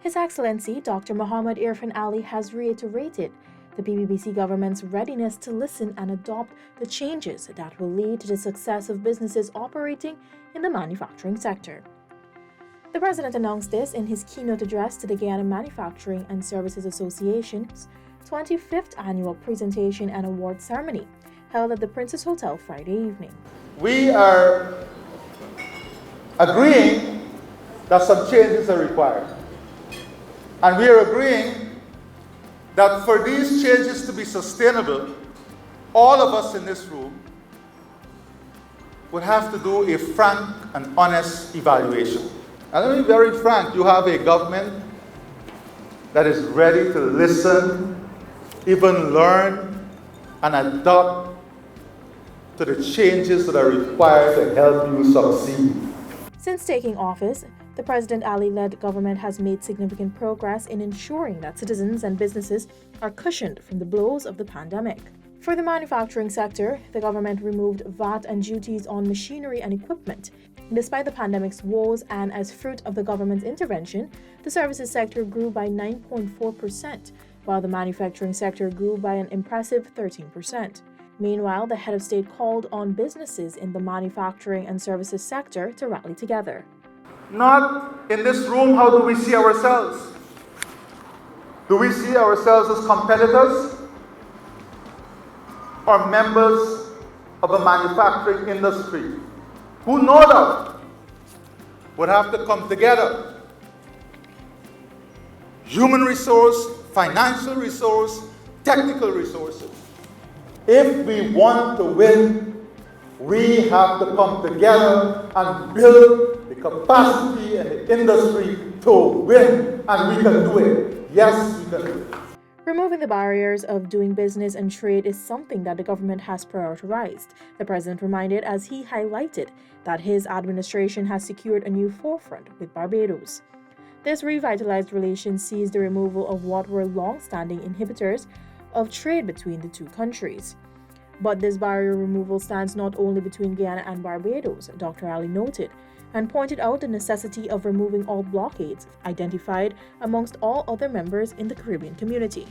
His Excellency Dr. Muhammad Irfan Ali has reiterated the PBBC government's readiness to listen and adopt the changes that will lead to the success of businesses operating in the manufacturing sector. The President announced this in his keynote address to the Guyana Manufacturing and Services Association's 25th annual presentation and award ceremony held at the Princess Hotel Friday evening. We are agreeing that some changes are required. And we are agreeing that for these changes to be sustainable, all of us in this room would have to do a frank and honest evaluation. And let me be very frank, you have a government that is ready to listen, even learn, and adopt to the changes that are required to help you succeed. Since taking office, the President Ali-led government has made significant progress in ensuring that citizens and businesses are cushioned from the blows of the pandemic. For the manufacturing sector, the government removed VAT and duties on machinery and equipment. Despite the pandemic's woes and as fruit of the government's intervention, the services sector grew by 9.4%, while the manufacturing sector grew by an impressive 13%. Meanwhile, the head of state called on businesses in the manufacturing and services sector to rally together. Not in this room, how do we see ourselves? Do we see ourselves as competitors or members of the manufacturing industry who no doubt would have to come together? Human resource, financial resource, technical resources. If we want to win, we have to come together and build the capacity in the industry to win, and we can do it. Yes, we can do it. Removing the barriers of doing business and trade is something that the government has prioritized, the President reminded as he highlighted that his administration has secured a new forefront with Barbados. This revitalized relation sees the removal of what were long-standing inhibitors of trade between the two countries. But this barrier removal stands not only between Guyana and Barbados, Dr. Ali noted, and pointed out the necessity of removing all blockades identified amongst all other members in the Caribbean community.